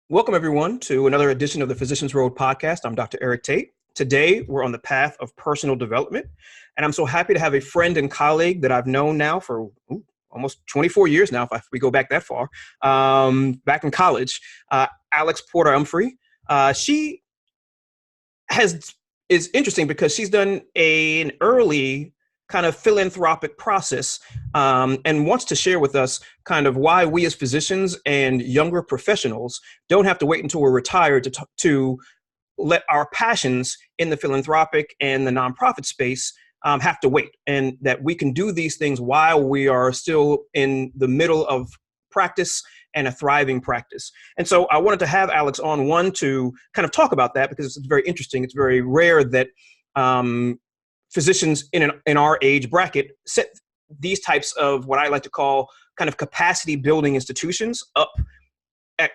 Welcome, everyone, to another edition of the Physicians Road podcast. I'm Dr. Eric Tate. Today, we're on the path of personal development, and I'm so happy to have a friend and colleague that I've known now for almost 24 years now, if we go back that far, back in college, Alyx Porter-Umphrey. She is interesting because she's done an early kind of philanthropic process and wants to share with us kind of why we as physicians and younger professionals don't have to wait until we're retired to let our passions in the philanthropic and the nonprofit space have to wait, and that we can do these things while we are still in the middle of practice and a thriving practice. And so I wanted to have Alyx on, one, to kind of talk about that, because it's very interesting. It's very rare that physicians in our age bracket set these types of what I like to call kind of capacity building institutions up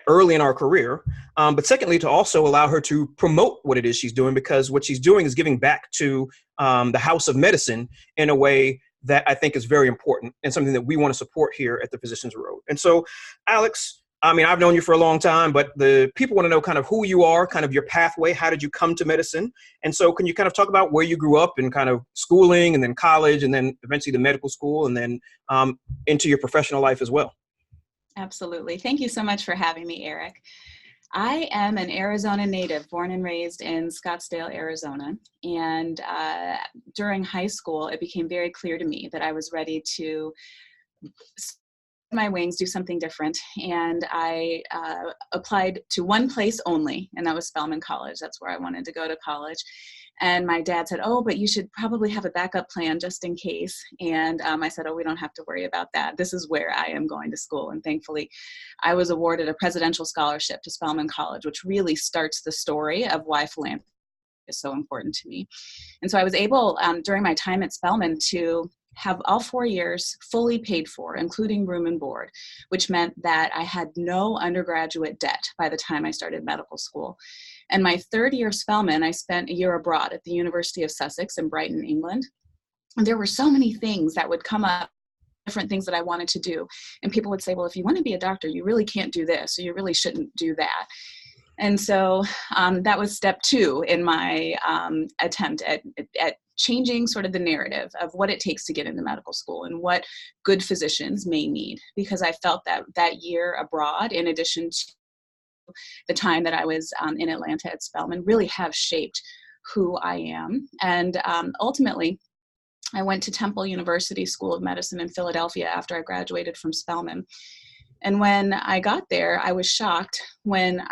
early in our career. But secondly, to also allow her to promote what it is she's doing, because what she's doing is giving back to the house of medicine in a way that I think is very important and something that we want to support here at the Physicians Road. And so, Alyx, I mean, I've known you for a long time, but the people want to know kind of who you are, kind of your pathway. How did you come to medicine? And so can you kind of talk about where you grew up and kind of schooling and then college and then eventually the medical school and then into your professional life as well? Absolutely. Thank you so much for having me, Eric. I am an Arizona native, born and raised in Scottsdale, Arizona. And during high school, it became very clear to me that I was ready to my wings, do something different. And I applied to one place only, and that was Spelman College. That's where I wanted to go to college. And my dad said, "Oh, but you should probably have a backup plan just in case." And I said, "Oh, we don't have to worry about that. This is where I am going to school." And thankfully, I was awarded a presidential scholarship to Spelman College, which really starts the story of why philanthropy is so important to me. And so I was able, during my time at Spelman, to have all 4 years fully paid for, including room and board, which meant that I had no undergraduate debt by the time I started medical school. And my third year Spelman, I spent a year abroad at the University of Sussex in Brighton, England. And there were so many things that would come up, different things that I wanted to do. And people would say, "Well, if you want to be a doctor, you really can't do this, or you really shouldn't do that." And so that was step two in my attempt at changing sort of the narrative of what it takes to get into medical school and what good physicians may need. Because I felt that that year abroad, in addition to the time that I was in Atlanta at Spelman, really have shaped who I am. And ultimately, I went to Temple University School of Medicine in Philadelphia after I graduated from Spelman. And when I got there, I was shocked when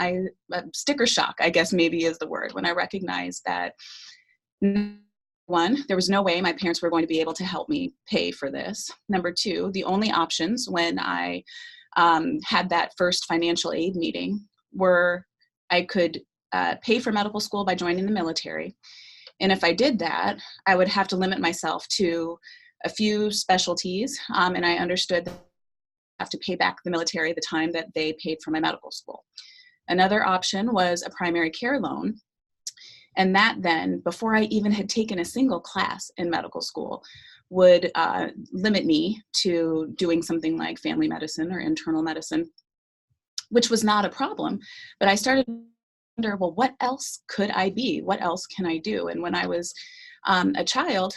sticker shock, I guess maybe is the word, when I recognized that, one, there was no way my parents were going to be able to help me pay for this. Number two, the only options when I had that first financial aid meeting were I could pay for medical school by joining the military. And if I did that, I would have to limit myself to a few specialties. And I understood that I have to pay back the military the time that they paid for my medical school. Another option was a primary care loan. And that then, before I even had taken a single class in medical school, would limit me to doing something like family medicine or internal medicine, which was not a problem. But I started to wonder, well, what else could I be? What else can I do? And when I was a child,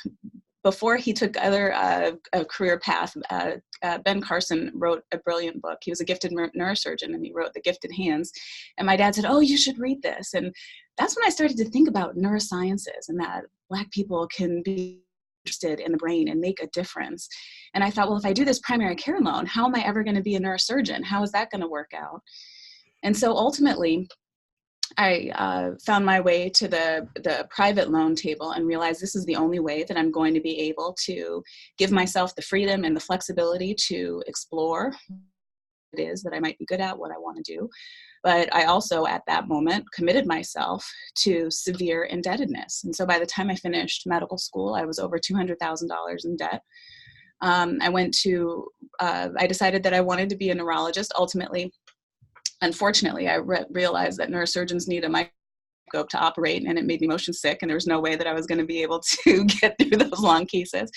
before he took a career path, Ben Carson wrote a brilliant book. He was a gifted neurosurgeon, and he wrote The Gifted Hands. And my dad said, "Oh, you should read this." And that's when I started to think about neurosciences and that Black people can be interested in the brain and make a difference. And I thought, well, if I do this primary care loan, how am I ever going to be a neurosurgeon? How is that going to work out? And so ultimately, I found my way to the private loan table and realized this is the only way that I'm going to be able to give myself the freedom and the flexibility to explore what it is that I might be good at, what I want to do. But I also, at that moment, committed myself to severe indebtedness. And so by the time I finished medical school, I was over $200,000 in debt. I decided that I wanted to be a neurologist. Ultimately, unfortunately, I realized that neurosurgeons need a microscope to operate, and it made me motion sick, and there was no way that I was going to be able to get through those long cases.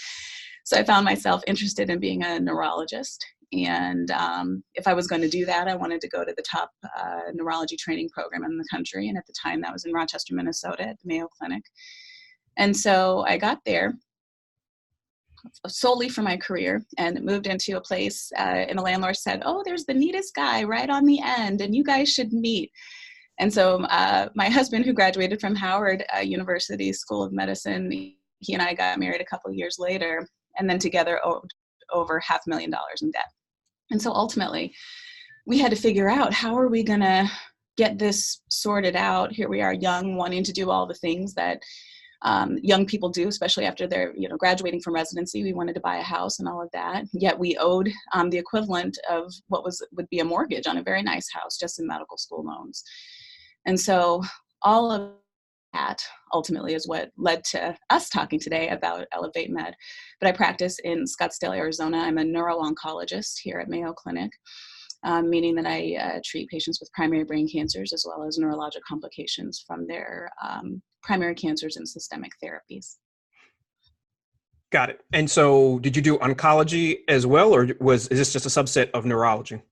So I found myself interested in being a neurologist. And if I was going to do that, I wanted to go to the top neurology training program in the country. And at the time, that was in Rochester, Minnesota at the Mayo Clinic. And so I got there solely for my career and moved into a place, and the landlord said, "Oh, there's the neatest guy right on the end, and you guys should meet." And so my husband, who graduated from Howard University School of Medicine, he and I got married a couple of years later, and then together owed over $500,000 in debt. And so ultimately, we had to figure out, how are we going to get this sorted out? Here we are, young, wanting to do all the things that young people do, especially after they're graduating from residency. We wanted to buy a house and all of that. Yet we owed the equivalent of what would be a mortgage on a very nice house just in medical school loans. And so all of that ultimately is what led to us talking today about Elevate Med. But I practice in Scottsdale, Arizona. I'm a neuro-oncologist here at Mayo Clinic, meaning that I treat patients with primary brain cancers as well as neurologic complications from their primary cancers and systemic therapies. Got it. And so did you do oncology as well, or is this just a subset of neurology?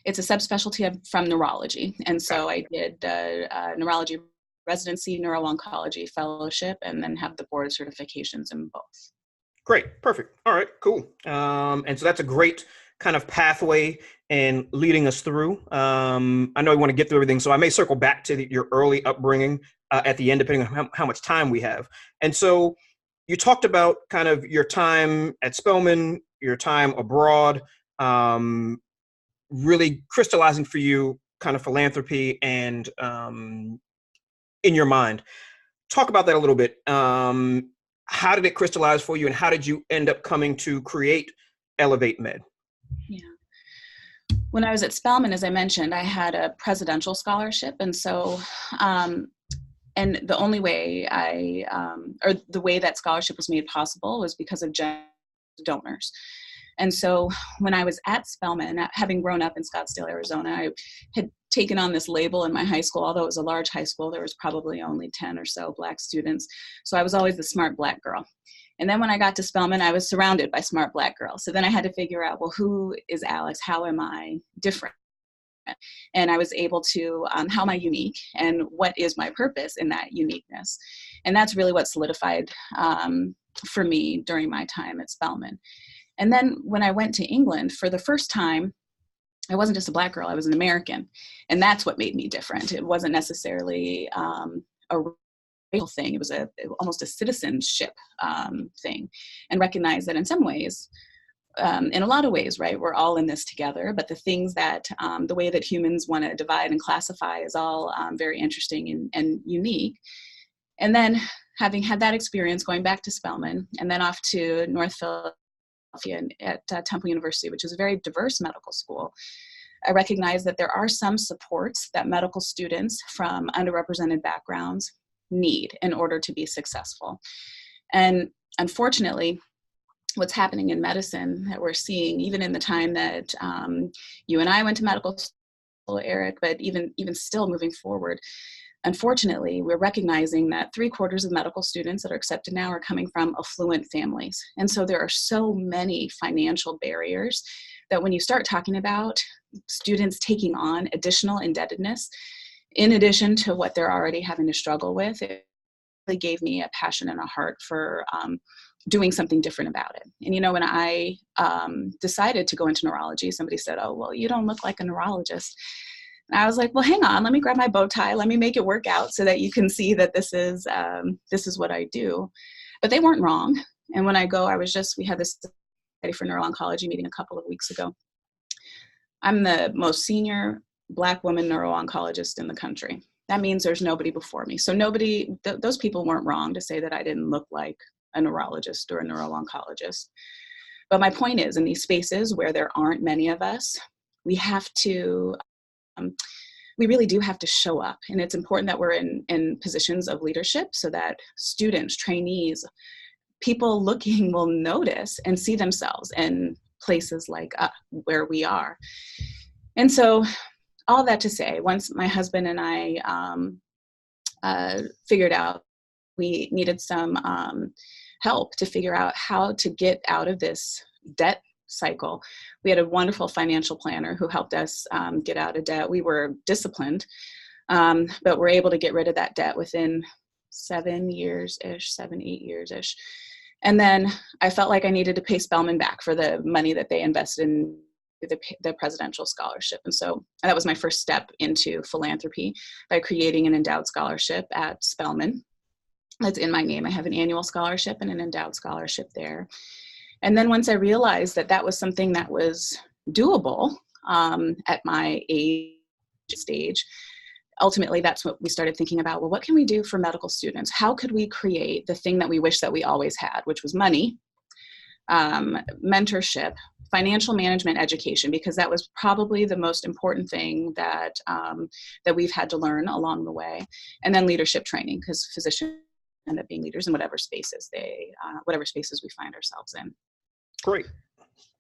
It's a subspecialty from neurology. And so I did neurology residency, neuro-oncology fellowship, and then have the board certifications in both. Great. Perfect. All right, cool. And so that's a great kind of pathway and leading us through. I know we want to get through everything, so I may circle back to your early upbringing at the end, depending on how much time we have. And so you talked about kind of your time at Spelman, your time abroad, really crystallizing for you kind of philanthropy and in your mind. Talk about that a little bit. How did it crystallize for you, and how did you end up coming to create Elevate Med? Yeah. When I was at Spelman, as I mentioned, I had a presidential scholarship. And so, and the only way or the way that scholarship was made possible was because of donors. And so when I was at Spelman, having grown up in Scottsdale, Arizona, I had taken on this label in my high school. Although it was a large high school, there was probably only 10 or so Black students. So I was always the smart Black girl. And then when I got to Spelman, I was surrounded by smart Black girls. So then I had to figure out, well, who is Alyx? How am I different? And I was able to, how am I unique? And what is my purpose in that uniqueness? And that's really what solidified for me during my time at Spelman. And then when I went to England for the first time, I wasn't just a Black girl, I was an American. And that's what made me different. It wasn't necessarily a racial thing. It was almost a citizenship thing. And recognize that in some ways, in a lot of ways, right, we're all in this together, but the things that, the way that humans want to divide and classify is all very interesting and unique. And then having had that experience, going back to Spelman and then off to North Philadelphia at Temple University, which is a very diverse medical school, I recognize that there are some supports that medical students from underrepresented backgrounds need in order to be successful. And unfortunately, what's happening in medicine that we're seeing, even in the time that you and I went to medical school, Eric, but even still moving forward, unfortunately, we're recognizing that 3/4 of medical students that are accepted now are coming from affluent families. And so there are so many financial barriers that when you start talking about students taking on additional indebtedness, in addition to what they're already having to struggle with, it really gave me a passion and a heart for doing something different about it. And, when I decided to go into neurology, somebody said, "Oh, well, you don't look like a neurologist." And I was like, well, hang on, let me grab my bow tie. Let me make it work out so that you can see that this is what I do. But they weren't wrong. And when I go, we had this Society for Neuro-oncology meeting a couple of weeks ago. I'm the most senior Black woman neuro-oncologist in the country. That means there's nobody before me. So those people weren't wrong to say that I didn't look like a neurologist or a neuro-oncologist. But my point is, in these spaces where there aren't many of us, we really do have to show up. And it's important that we're in positions of leadership so that students, trainees, people looking will notice and see themselves in places like where we are. And so all that to say, once my husband and I figured out we needed some help to figure out how to get out of this debt cycle. We had a wonderful financial planner who helped us get out of debt. We were disciplined, but we're able to get rid of that debt within 7, 8 years-ish. And then I felt like I needed to pay Spelman back for the money that they invested in the presidential scholarship. And so that was my first step into philanthropy, by creating an endowed scholarship at Spelman. That's in my name. I have an annual scholarship and an endowed scholarship there. And then once I realized that that was something that was doable at my age stage, ultimately that's what we started thinking about. Well, what can we do for medical students? How could we create the thing that we wish that we always had, which was money, mentorship, financial management education, because that was probably the most important thing that that we've had to learn along the way, and then leadership training, because physicians end up being leaders in whatever spaces we find ourselves in. Great.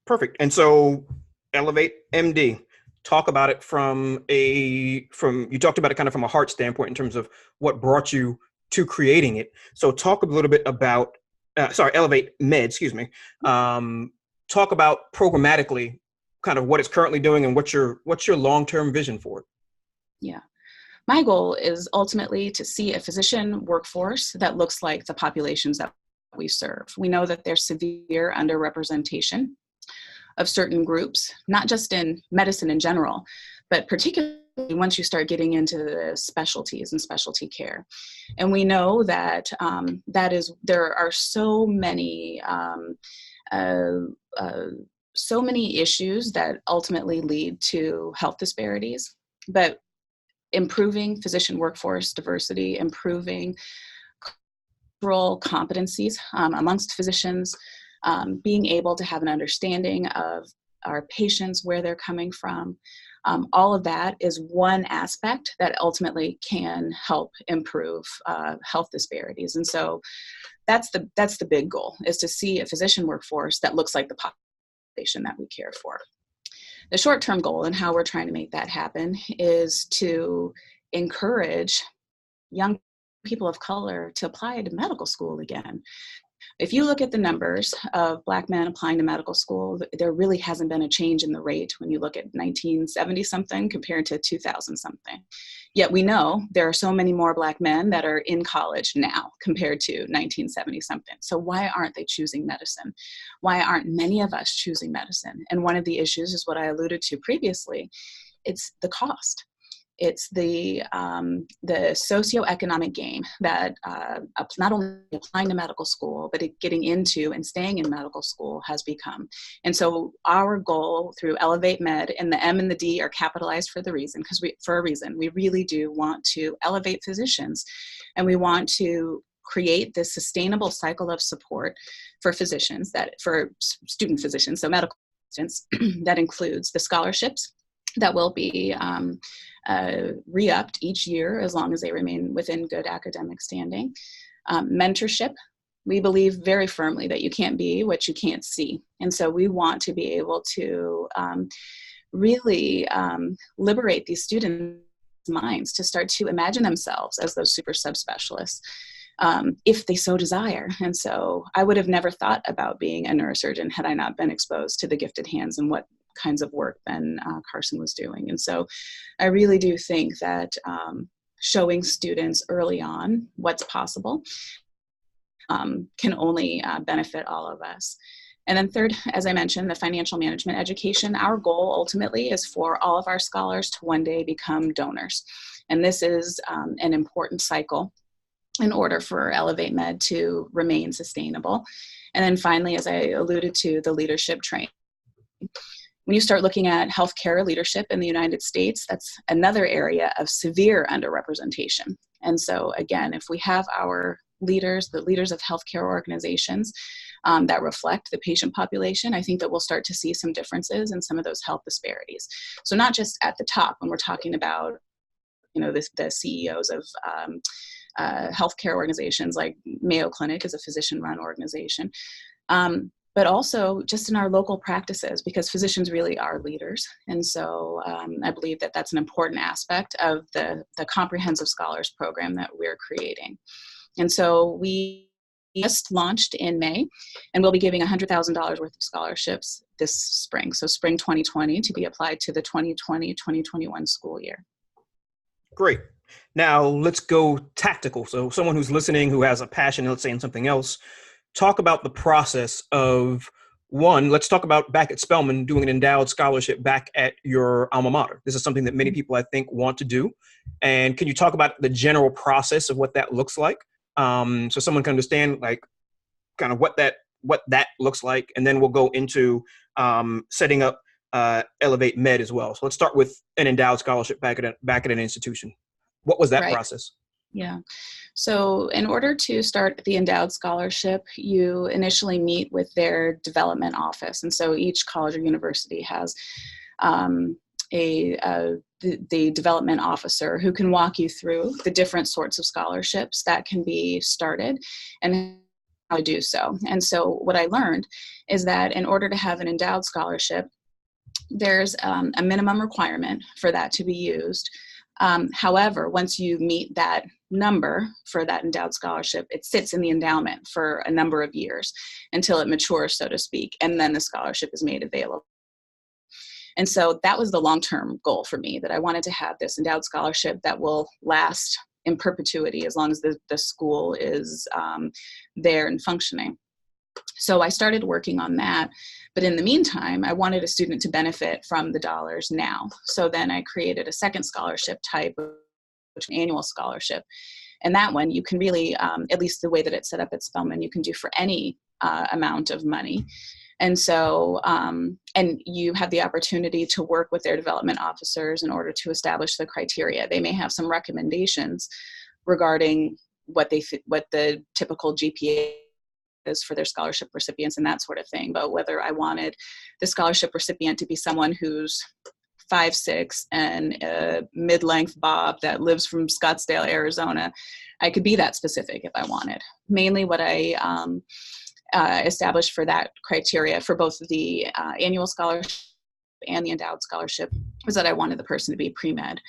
Perfect. And so Elevate MD, talk about it you talked about it kind of from a heart standpoint in terms of what brought you to creating it. So talk a little bit about, Elevate MeD, excuse me. Talk about programmatically kind of what it's currently doing and what's your long-term vision for it. Yeah. My goal is ultimately to see a physician workforce that looks like the populations that we serve. We know that there's severe underrepresentation of certain groups, not just in medicine in general, but particularly once you start getting into the specialties and specialty care. And we know that there are so many issues that ultimately lead to health disparities, but improving physician workforce diversity, improving cultural competencies amongst physicians, being able to have an understanding of our patients, where they're coming from. All of that is one aspect that ultimately can help improve health disparities. And so that's the big goal, is to see a physician workforce that looks like the population that we care for. The short-term goal and how we're trying to make that happen is to encourage young people of color to apply to medical school again. If you look at the numbers of Black men applying to medical school, there really hasn't been a change in the rate when you look at 1970 something compared to 2000 something. Yet we know there are so many more Black men that are in college now compared to 1970 something. So why aren't they choosing medicine? Why aren't many of us choosing medicine? And one of the issues is what I alluded to previously. It's the cost. It's the socioeconomic game that not only applying to medical school, but getting into and staying in medical school has become. And so our goal through Elevate MeD, and the M and the D are capitalized for a reason. We really do want to elevate physicians, and we want to create this sustainable cycle of support for physicians, for student physicians, so medical students, that includes the scholarships that will be re-upped each year as long as they remain within good academic standing. Mentorship, we believe very firmly that you can't be what you can't see. And so we want to be able to really liberate these students' minds to start to imagine themselves as those super subspecialists, if they so desire. And so I would have never thought about being a neurosurgeon had I not been exposed to the gifted hands and what kinds of work Ben Carson was doing. And so I really do think that showing students early on what's possible can only benefit all of us. And then third, as I mentioned, the financial management education. Our goal ultimately is for all of our scholars to one day become donors. And this is an important cycle in order for Elevate MeD to remain sustainable. And then finally, as I alluded to, the leadership training. When you start looking at healthcare leadership in the United States, that's another area of severe underrepresentation. And so again, if we have our leaders, the leaders of healthcare organizations that reflect the patient population, I think that we'll start to see some differences in some of those health disparities. So not just at the top when we're talking about, the CEOs of healthcare organizations like Mayo Clinic is a physician-run organization, but also just in our local practices, because physicians really are leaders. And so I believe that that's an important aspect of the comprehensive scholars program that we're creating. And so we just launched in May, and we'll be giving $100,000 worth of scholarships this spring. So spring 2020 to be applied to the 2020-2021 school year. Great. Now let's go tactical. So someone who's listening who has a passion, let's say, in something else, talk about the process of one. Let's talk about back at Spelman doing an endowed scholarship back at your alma mater. This is something that many people, I think, want to do. And can you talk about the general process of what that looks like? So someone can understand like kind of what that looks like. And then we'll go into setting up Elevate MeD as well. So let's start with an endowed scholarship back at an institution. What was that process? Yeah. So in order to start the endowed scholarship, you initially meet with their development office. And so each college or university has the development officer who can walk you through the different sorts of scholarships that can be started and how to do so. And so what I learned is that in order to have an endowed scholarship, there's a minimum requirement for that to be used. However, once you meet that number for that endowed scholarship, it sits in the endowment for a number of years until it matures, so to speak, and then the scholarship is made available. And so that was the long-term goal for me, that I wanted to have this endowed scholarship that will last in perpetuity as long as the school is there and functioning. So I started working on that. But in the meantime, I wanted a student to benefit from the dollars now. So then I created a second scholarship type, which is an annual scholarship. And that one you can really, at least the way that it's set up at Spelman, you can do for any amount of money. And so, and you have the opportunity to work with their development officers in order to establish the criteria. They may have some recommendations regarding what the typical GPA is for their scholarship recipients and that sort of thing. But whether I wanted the scholarship recipient to be someone who's 5'6" and a mid-length bob that lives from Scottsdale, Arizona, I could be that specific if I wanted. Mainly what I established for that criteria for both the annual scholarship and the endowed scholarship was that I wanted the person to be pre-med.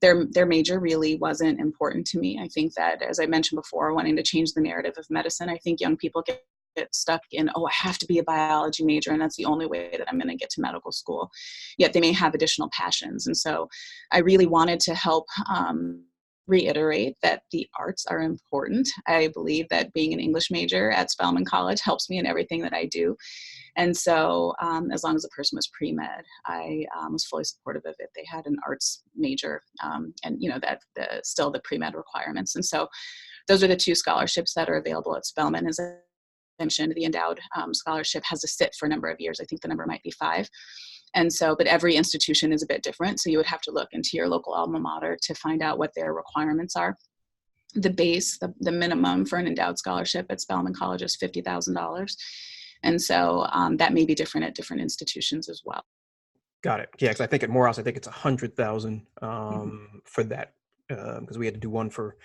Their major really wasn't important to me. I think that, as I mentioned before, wanting to change the narrative of medicine, I think young people get stuck in, oh, I have to be a biology major and that's the only way that I'm going to get to medical school. Yet they may have additional passions. And so I really wanted to help reiterate that the arts are important. I believe that being an English major at Spelman College helps me in everything that I do. And so as long as the person was pre-med, I was fully supportive of it. They had an arts major and, you know, that still the pre-med requirements. And so those are the two scholarships that are available at Spelman. As I mentioned, the endowed scholarship has to sit for a number of years. I think the number might be 5. And so, but every institution is a bit different. So you would have to look into your local alma mater to find out what their requirements are. The base, the minimum for an endowed scholarship at Spelman College is $50,000. And so that may be different at different institutions as well. Got it. Yeah, because I think at Morehouse, I think it's 100,000 for that, because we had to do one for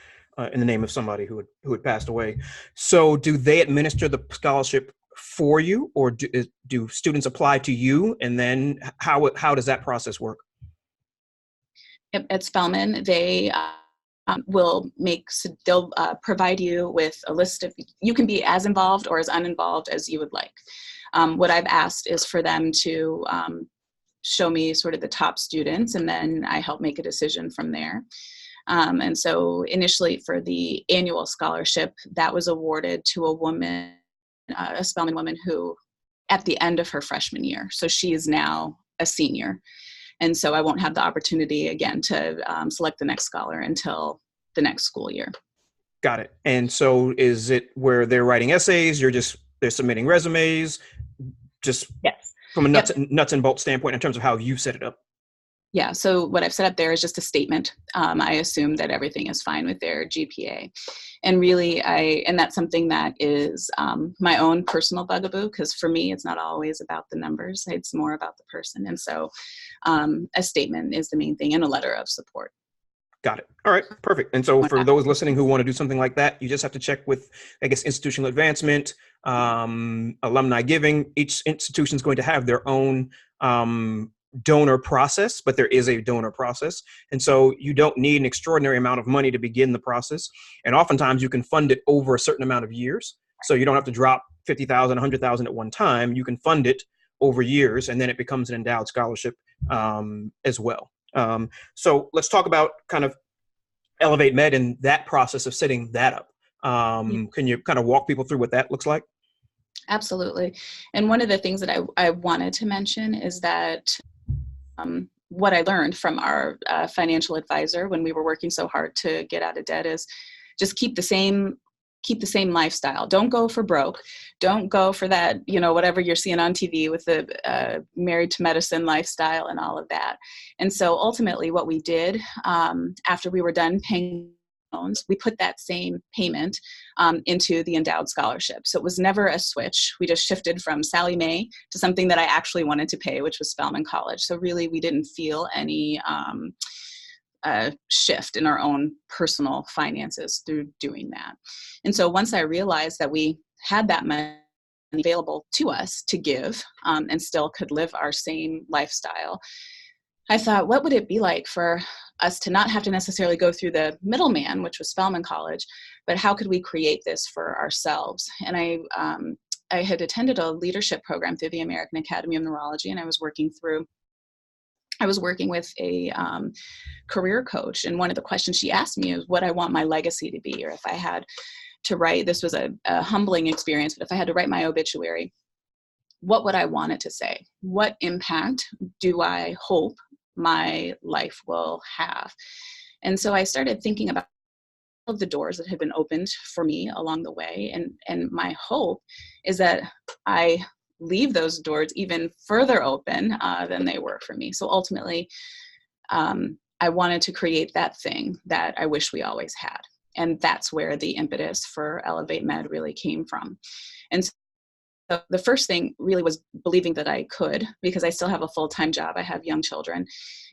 in the name of somebody who had passed away. So do they administer the scholarship for you, or do students apply to you, and then how does that process work? At Spelman, they they'll provide you with a list of, you can be as involved or as uninvolved as you would like. What I've asked is for them to show me sort of the top students, and then I help make a decision from there. And so initially for the annual scholarship, that was awarded to a woman, a Spelman woman who at the end of her freshman year. So she is now a senior. And so I won't have the opportunity again to select the next scholar until the next school year. Got it. And so is it where they're writing essays, they're submitting resumes, just yes, from a nuts and bolts standpoint in terms of how you set it up? Yeah, so what I've set up there is just a statement. I assume that everything is fine with their GPA. And really, and that's something that is my own personal bugaboo, because for me, it's not always about the numbers. It's more about the person. And so a statement is the main thing, and a letter of support. Got it. All right, perfect. And so for those listening who want to do something like that, you just have to check with, I guess, institutional advancement, alumni giving. Each institution is going to have their own donor process, but there is a donor process. And so you don't need an extraordinary amount of money to begin the process. And oftentimes you can fund it over a certain amount of years. So you don't have to drop 50,000, 100,000 at one time. You can fund it over years, and then it becomes an endowed scholarship as well. So let's talk about kind of Elevate Med and that process of setting that up. Can you kind of walk people through what that looks like? Absolutely. And one of the things that I wanted to mention is that what I learned from our financial advisor when we were working so hard to get out of debt is just keep the same lifestyle. Don't go for broke. Don't go for that, whatever you're seeing on TV with the married to medicine lifestyle and all of that. And so ultimately what we did after we were done paying loans, we put that same payment into the endowed scholarship. So it was never a switch. We just shifted from Sallie Mae to something that I actually wanted to pay, which was Spelman College. So really we didn't feel any shift in our own personal finances through doing that. And so once I realized that we had that money available to us to give and still could live our same lifestyle, I thought, what would it be like for us to not have to necessarily go through the middleman, which was Spelman College, but how could we create this for ourselves? And I had attended a leadership program through the American Academy of Neurology, and I was working with a career coach, and one of the questions she asked me is what I want my legacy to be, or if I had to write, this was a humbling experience, but if I had to write my obituary, what would I want it to say? What impact do I hope my life will have? And so I started thinking about all of the doors that had been opened for me along the way, and my hope is that I leave those doors even further open than they were for me. So ultimately, I wanted to create that thing that I wish we always had. And that's where the impetus for Elevate Med really came from. And so the first thing really was believing that I could, because I still have a full-time job. I have young children.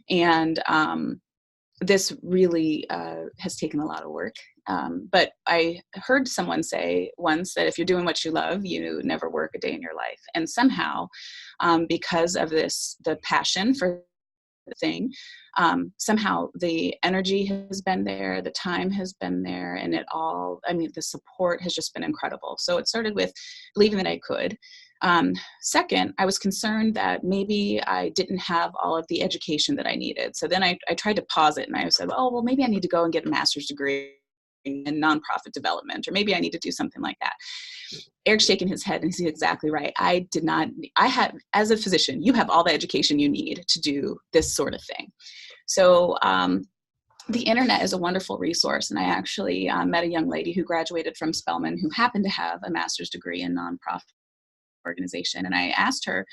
And this really has taken a lot of work. But I heard someone say once that if you're doing what you love, you never work a day in your life. And somehow, because of the passion for the thing, somehow the energy has been there, the time has been there, and the support has just been incredible. So it started with believing that I could. Second, I was concerned that maybe I didn't have all of the education that I needed. So then I tried to pause it, and I said, oh, well, maybe I need to go and get a master's degree in nonprofit development, or maybe I need to do something like that. Eric's shaking his head, and he's exactly right. I had, as a physician, you have all the education you need to do this sort of thing. So the internet is a wonderful resource. And I actually met a young lady who graduated from Spelman who happened to have a master's degree in nonprofit organization. And I asked her,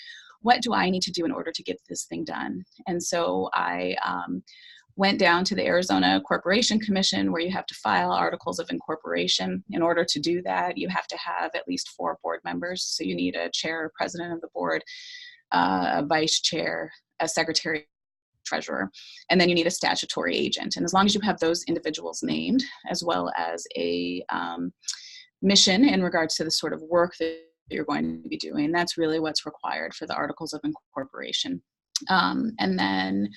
what do I need to do in order to get this thing done? And so I went down to the Arizona Corporation Commission, where you have to file articles of incorporation. In order to do that, you have to have at least 4 board members. So you need a chair or president of the board, a vice chair, a secretary, treasurer, and then you need a statutory agent. And as long as you have those individuals named, as well as a mission in regards to the sort of work that you're going to be doing, that's really what's required for the articles of incorporation. And then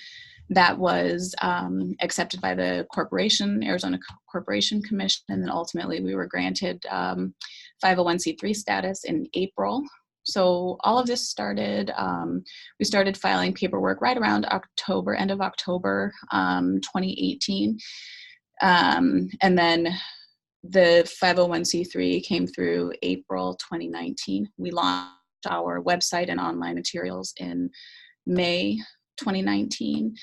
that was accepted by the Arizona Corporation Commission, and then ultimately we were granted 501c3 status in April. So all of this started, we started filing paperwork right around end of October 2018. And then the 501c3 came through April 2019. We launched our website and online materials in May 2019,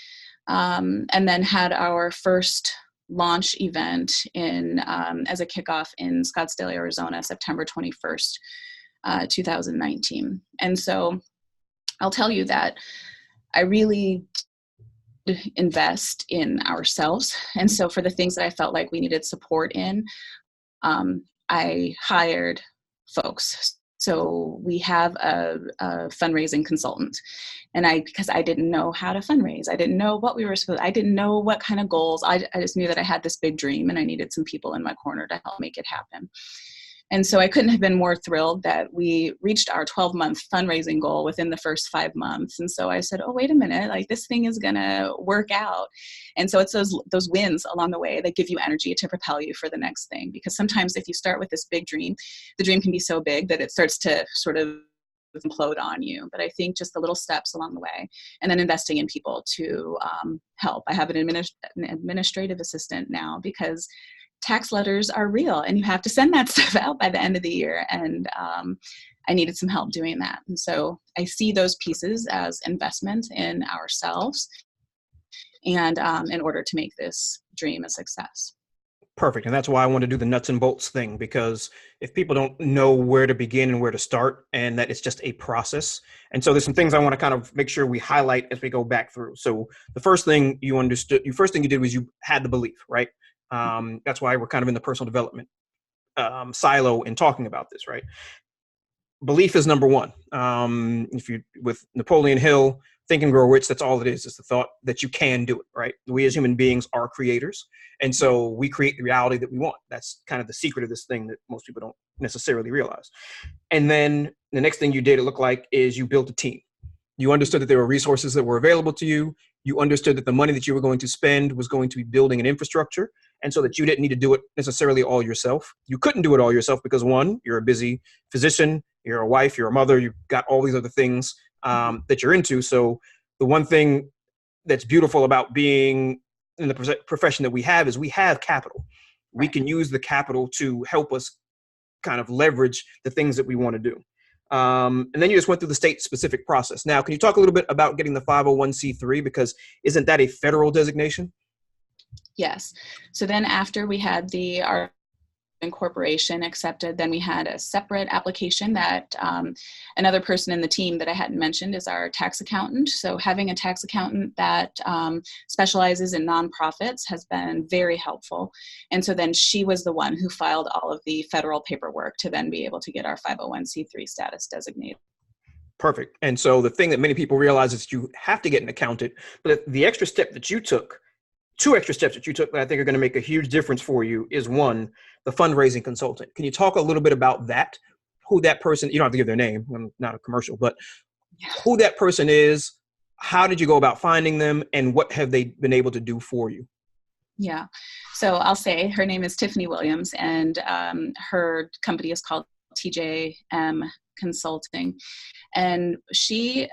and then had our first launch event as a kickoff in Scottsdale, Arizona, September 21st, 2019. And so I'll tell you that I really invest in ourselves. And so for the things that I felt like we needed support in, I hired folks. So we have a fundraising consultant, and because I didn't know how to fundraise, I didn't know what I didn't know what kind of goals. I just knew that I had this big dream and I needed some people in my corner to help make it happen. And so I couldn't have been more thrilled that we reached our 12-month fundraising goal within the first 5 months. And so I said, oh, wait a minute, like this thing is going to work out. And so it's those wins along the way that give you energy to propel you for the next thing. Because sometimes if you start with this big dream, the dream can be so big that it starts to sort of implode on you. But I think just the little steps along the way, and then investing in people to help. I have an administrative assistant now because tax letters are real and you have to send that stuff out by the end of the year. And I needed some help doing that. And so I see those pieces as investment in ourselves and in order to make this dream a success. Perfect. And that's why I want to do the nuts and bolts thing, because if people don't know where to begin and where to start, and that it's just a process. And so there's some things I want to kind of make sure we highlight as we go back through. So the first thing you understood, the first thing you did was you had the belief, right? That's why we're kind of in the personal development silo in talking about this, right? Belief is number one. If you, with Napoleon Hill, Think and Grow Rich, that's all it is. It's the thought that you can do it, right? We as human beings are creators. And so we create the reality that we want. That's kind of the secret of this thing that most people don't necessarily realize. And then the next thing you did, it looked like, is you built a team. You understood that there were resources that were available to you. You understood that the money that you were going to spend was going to be building an infrastructure. And so that you didn't need to do it necessarily all yourself. You couldn't do it all yourself because, one, you're a busy physician, you're a wife, you're a mother, you've got all these other things that you're into. So the one thing that's beautiful about being in the profession that we have is we have capital. We can use the capital to help us kind of leverage the things that we want to do. And then you just went through the state-specific process. Now, can you talk a little bit about getting the 501c3? Because isn't that a federal designation? Yes. So then after we had our incorporation accepted, then we had a separate application that another person in the team that I hadn't mentioned is our tax accountant. So having a tax accountant that specializes in nonprofits has been very helpful. And so then she was the one who filed all of the federal paperwork to then be able to get our 501c3 status designated. Perfect. And so the thing that many people realize is you have to get an accountant, but the extra step that you took, two extra steps that you took that I think are going to make a huge difference for you is, one, the fundraising consultant. Can you talk a little bit about that? Who that person, you don't have to give their name, I'm not a commercial, but who that person is, how did you go about finding them, and what have they been able to do for you? Yeah. So I'll say her name is Tiffany Williams, and her company is called TJM Consulting. And she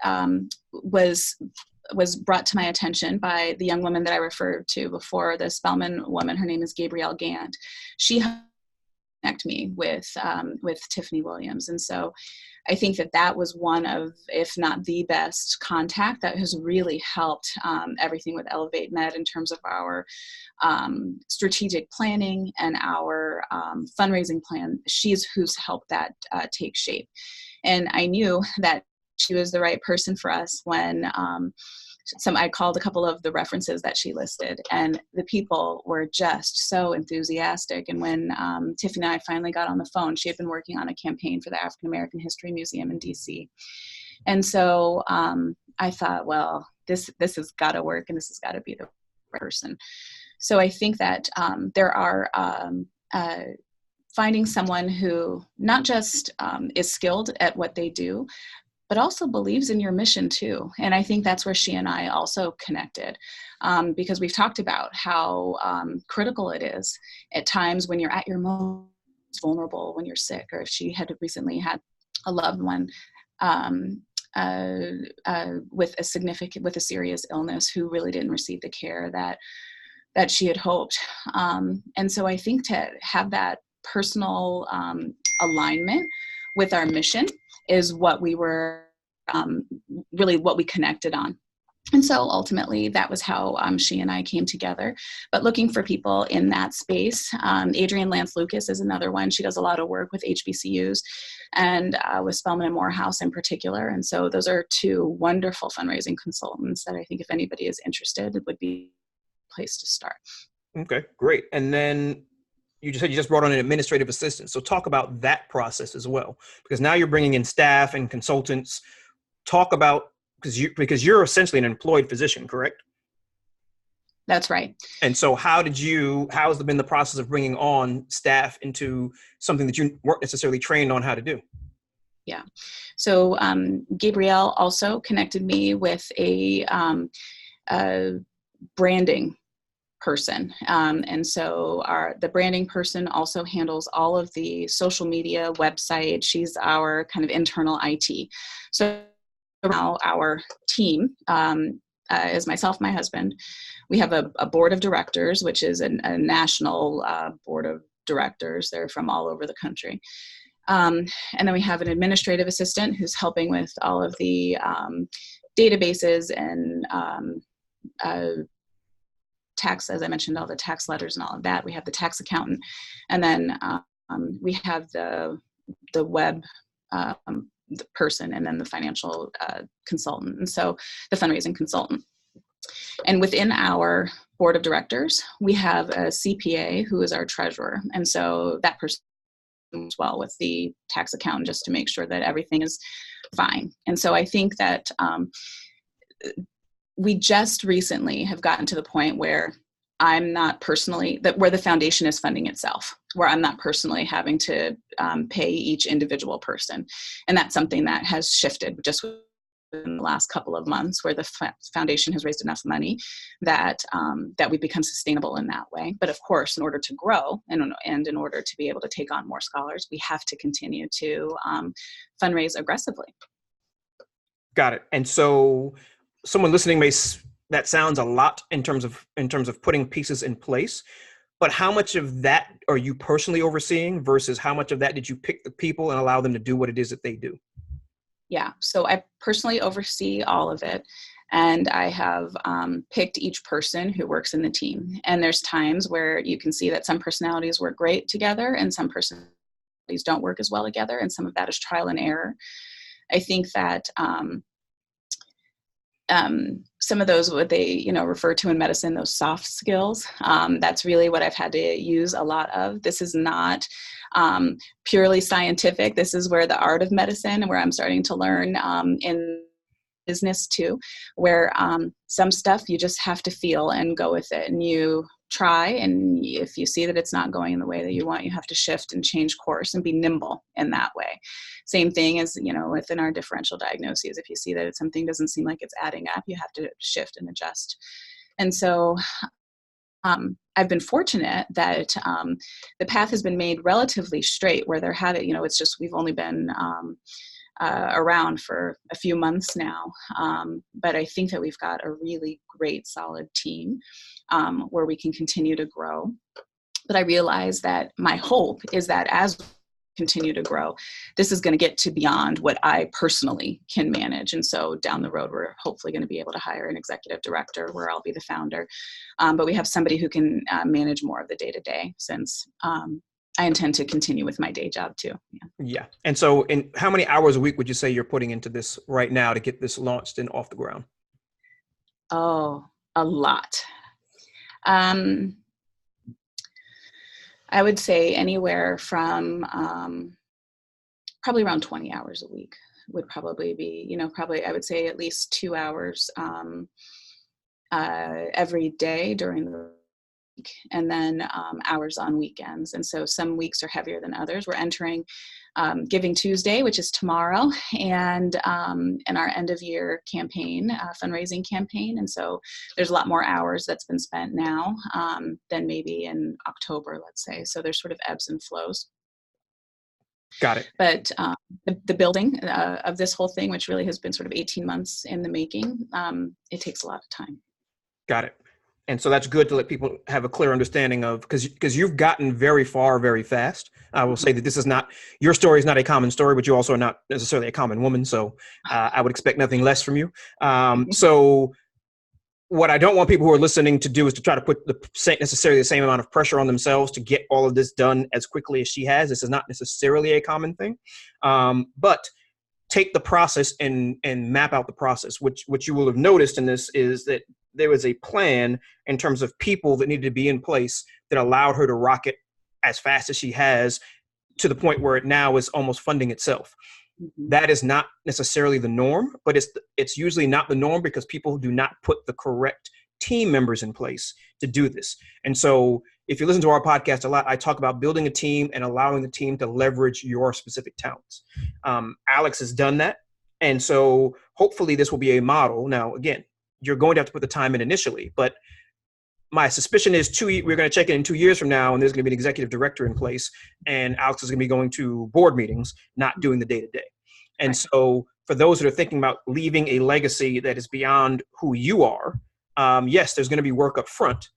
was brought to my attention by the young woman that I referred to before, the Spelman woman. Her name is Gabrielle Gant. She connected me with Tiffany Williams. And so I think that was one of, if not the best contact that has really helped everything with Elevate Med in terms of our strategic planning and our fundraising plan. She's who's helped that take shape. And I knew that she was the right person for us when I called a couple of the references that she listed, and the people were just so enthusiastic. And when Tiffany and I finally got on the phone, she had been working on a campaign for the African American History Museum in DC. And so I thought, well, this has got to work, and this has got to be the right person. So I think that there are finding someone who not just is skilled at what they do, but also believes in your mission too. And I think that's where she and I also connected, because we've talked about how critical it is at times when you're at your most vulnerable, when you're sick, or if she had recently had a loved one with a serious illness who really didn't receive the care that she had hoped. And so I think to have that personal alignment with our mission is what we were really what we connected on. And so ultimately that was how she and I came together. But looking for people in that space, Adrienne Lance Lucas is another one. She does a lot of work with HBCUs and with Spelman and Morehouse in particular. And so those are two wonderful fundraising consultants that I think if anybody is interested, it would be a place to start. Okay, great. And then you just said you just brought on an administrative assistant. So talk about that process as well, because now you're bringing in staff and consultants. Talk about, because you're essentially an employed physician, correct? That's right. And so how has been the process of bringing on staff into something that you weren't necessarily trained on how to do? Yeah. So Gabrielle also connected me with a branding person. And so the branding person also handles all of the social media, website. She's our kind of internal IT. So now our team is myself, my husband. We have a board of directors, which is a national board of directors. They're from all over the country. And then we have an administrative assistant who's helping with all of the databases and tax, as I mentioned, all the tax letters and all of that. We have the tax accountant, and then we have the web the person, and then the financial consultant, and so the fundraising consultant. And within our board of directors, we have a CPA who is our treasurer, and so that person as well with the tax accountant, just to make sure that everything is fine. And so I think that we just recently have gotten to the point where I'm not personally, where the foundation is funding itself, where I'm not personally having to pay each individual person. And that's something that has shifted just in the last couple of months, where the foundation has raised enough money that we become sustainable in that way. But of course, in order to grow and in order to be able to take on more scholars, we have to continue to fundraise aggressively. Got it. And so someone listening that sounds a lot in terms of putting pieces in place, but how much of that are you personally overseeing versus how much of that did you pick the people and allow them to do what it is that they do? Yeah, so I personally oversee all of it, and I have picked each person who works in the team. And there's times where you can see that some personalities work great together and some personalities don't work as well together, and some of that is trial and error. I think that some of those, what they refer to in medicine, those soft skills, that's really what I've had to use a lot of. This is not purely scientific. This is where the art of medicine, and where I'm starting to learn in business too, where some stuff you just have to feel and go with it, and you try, and if you see that it's not going in the way that you want, you have to shift and change course and be nimble in that way. Same thing as within our differential diagnoses. If you see that something doesn't seem like it's adding up, you have to shift and adjust. And so I've been fortunate that the path has been made relatively straight, where there have it's just, we've only been around for a few months now. But I think that we've got a really great, solid team where we can continue to grow. But I realize that my hope is that as we continue to grow, this is going to get to beyond what I personally can manage. And so down the road, we're hopefully going to be able to hire an executive director where I'll be the founder. But we have somebody who can manage more of the day-to-day, since I intend to continue with my day job too. Yeah. And so in how many hours a week would you say you're putting into this right now to get this launched and off the ground? Oh, a lot. I would say anywhere from probably around 20 hours a week would probably be, probably I would say at least 2 hours every day during the week, and then hours on weekends. And so some weeks are heavier than others. We're entering Giving Tuesday, which is tomorrow, and our end of year campaign, fundraising campaign. And so there's a lot more hours that's been spent now than maybe in October, let's say. So there's sort of ebbs and flows. Got it. But the building of this whole thing, which really has been sort of 18 months in the making, it takes a lot of time. Got it. And so that's good to let people have a clear understanding of, because you've gotten very far, very fast. I will say that this is not, your story is not a common story, but you also are not necessarily a common woman. So I would expect nothing less from you. So what I don't want people who are listening to do is to try to put necessarily the same amount of pressure on themselves to get all of this done as quickly as she has. This is not necessarily a common thing, but take the process and map out the process. What you will have noticed in this is that there was a plan in terms of people that needed to be in place that allowed her to rocket as fast as she has, to the point where it now is almost funding itself. Mm-hmm. That is not necessarily the norm, but it's usually not the norm because people do not put the correct team members in place to do this. And so if you listen to our podcast a lot, I talk about building a team and allowing the team to leverage your specific talents. Alyx has done that. And so hopefully this will be a model. Now, again, you're going to have to put the time in initially, but my suspicion is we're going to check in 2 years from now, and there's going to be an executive director in place, and Alyx is going to be going to board meetings, not doing the day-to-day. And so for those that are thinking about leaving a legacy that is beyond who you are, yes, there's going to be work up front,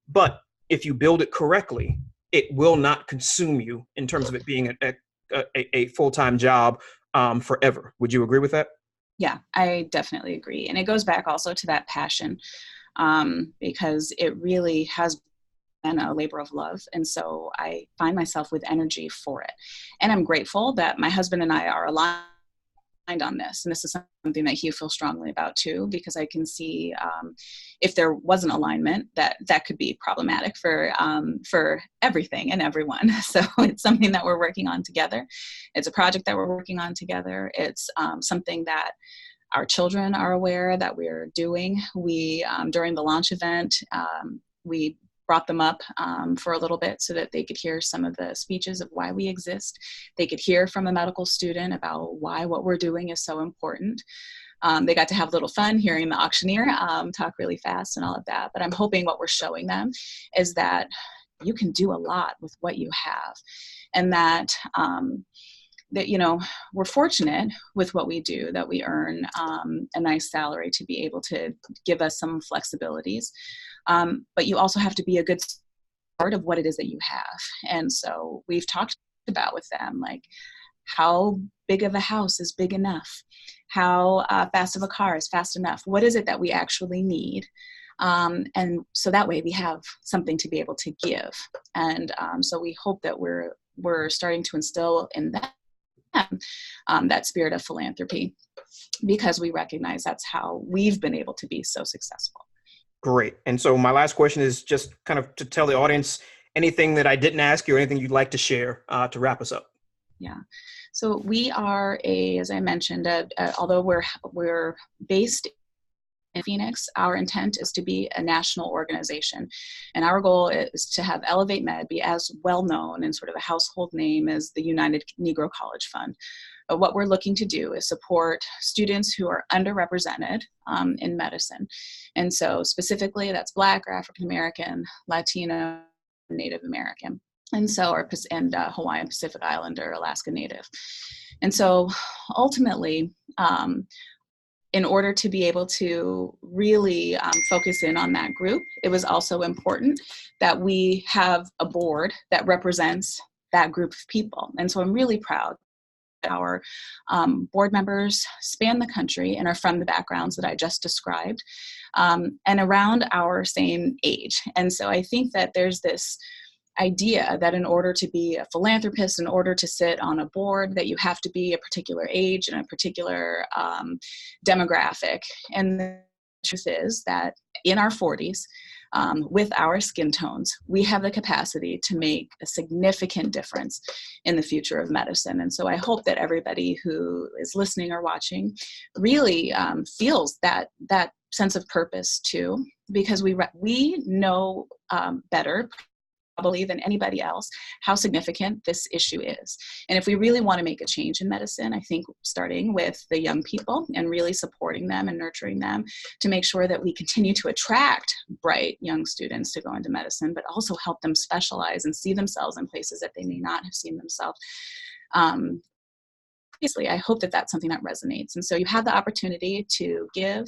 but if you build it correctly, it will not consume you in terms of it being a full-time job forever. Would you agree with that? Yeah, I definitely agree. And it goes back also to that passion, because it really has been a labor of love. And so I find myself with energy for it. And I'm grateful that my husband and I are aligned on this. And this is something that he feels strongly about too, because I can see if there wasn't alignment, that could be problematic for everything and everyone. So it's something that we're working on together. It's a project that we're working on together. It's something that our children are aware that we're doing. We, during the launch event, we brought them up for a little bit so that they could hear some of the speeches of why we exist. They could hear from a medical student about why what we're doing is so important. They got to have a little fun hearing the auctioneer talk really fast and all of that. But I'm hoping what we're showing them is that you can do a lot with what you have, and that we're fortunate with what we do, that we earn a nice salary to be able to give us some flexibilities. But you also have to be a good part of what it is that you have. And so we've talked about with them, like, how big of a house is big enough? How fast of a car is fast enough? What is it that we actually need? And so that way we have something to be able to give. And so we hope that we're starting to instill in them that spirit of philanthropy, because we recognize that's how we've been able to be so successful. Great. And so my last question is just kind of to tell the audience anything that I didn't ask you or anything you'd like to share to wrap us up. Yeah. So we are as I mentioned, although we're based in Phoenix, our intent is to be a national organization. And our goal is to have Elevate Med be as well known and sort of a household name as the United Negro College Fund. But what we're looking to do is support students who are underrepresented in medicine. And so specifically that's Black or African American, Latino, Native American. And so, and Hawaiian Pacific Islander, Alaska Native. And so ultimately, in order to be able to really focus in on that group, it was also important that we have a board that represents that group of people. And so I'm really proud that our board members span the country and are from the backgrounds that I just described, and around our same age. And so I think that there's this idea that in order to be a philanthropist, in order to sit on a board, that you have to be a particular age and a particular demographic. And the truth is that in our 40s, with our skin tones, we have the capacity to make a significant difference in the future of medicine. And so I hope that everybody who is listening or watching really feels that sense of purpose too, because we know better probably than anybody else how significant this issue is. And if we really want to make a change in medicine, I think starting with the young people and really supporting them and nurturing them to make sure that we continue to attract bright young students to go into medicine, but also help them specialize and see themselves in places that they may not have seen themselves. Obviously, I hope that that's something that resonates. And so you have the opportunity to give.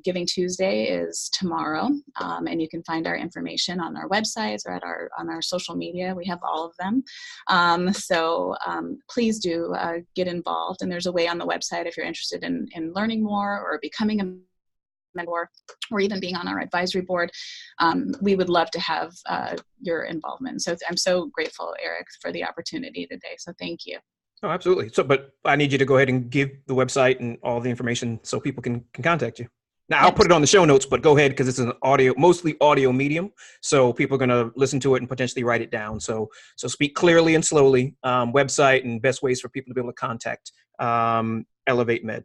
Giving Tuesday is tomorrow, and you can find our information on our websites or on our social media. We have all of them. So please do get involved. And there's a way on the website if you're interested in learning more or becoming a mentor or even being on our advisory board. We would love to have your involvement. So I'm so grateful, Eric, for the opportunity today. So thank you. Oh, absolutely. So, but I need you to go ahead and give the website and all the information so people can contact you. Now, I'll put it on the show notes, but go ahead because it's an mostly audio medium. So people are going to listen to it and potentially write it down. So speak clearly and slowly. Website and best ways for people to be able to contact Elevate Med.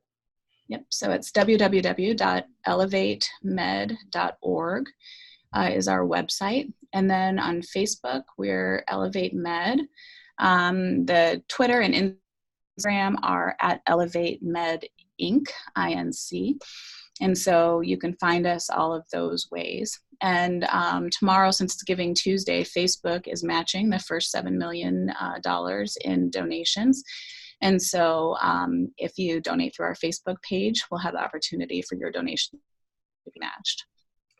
Yep. So it's www.elevatemed.org is our website. And then on Facebook, we're Elevate Med. The Twitter and Instagram are at Elevate Med Inc. INC. And so you can find us all of those ways. And tomorrow, since it's Giving Tuesday, Facebook is matching the first $7 million in donations. And so if you donate through our Facebook page, we'll have the opportunity for your donation to be matched.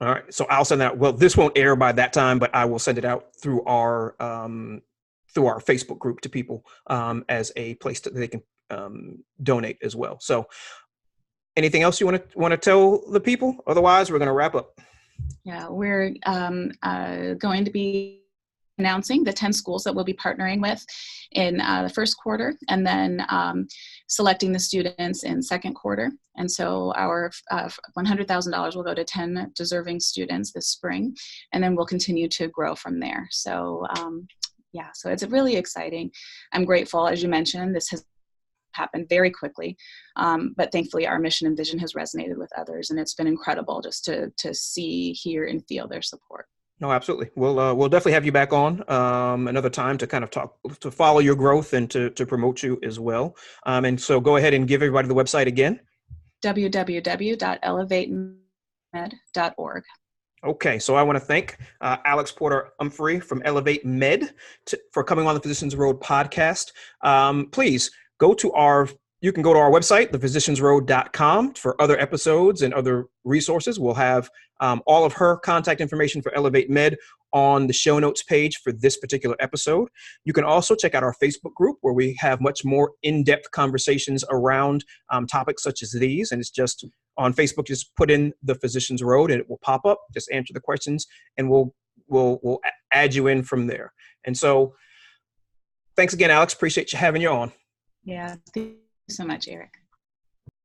All right. So I'll send that. Well, this won't air by that time, but I will send it out through our Facebook group to people as a place that they can donate as well. So anything else you want to tell the people? Otherwise, we're going to wrap up. Yeah, we're going to be announcing the 10 schools that we'll be partnering with in the first quarter, and then selecting the students in second quarter. And so our $100,000 will go to 10 deserving students this spring, and then we'll continue to grow from there. So yeah, so it's really exciting. I'm grateful, as you mentioned, this has happened very quickly, but thankfully our mission and vision has resonated with others, and it's been incredible just to see, hear, and feel their support. No, absolutely. We'll definitely have you back on another time to kind of to follow your growth and to promote you as well. And so go ahead and give everybody the website again. www.elevatemed.org. Okay, so I want to thank Alyx Porter-Umphrey from Elevate Med for coming on the Physicians Road podcast. Please you can go to our website, thephysiciansroad.com, for other episodes and other resources. We'll have all of her contact information for Elevate Med on the show notes page for this particular episode. You can also check out our Facebook group, where we have much more in-depth conversations around topics such as these. And it's just on Facebook, just put in the Physicians Road and it will pop up. Just answer the questions and we'll add you in from there. And so thanks again, Alyx. Appreciate you having you on. Yeah, thank you so much, Eric.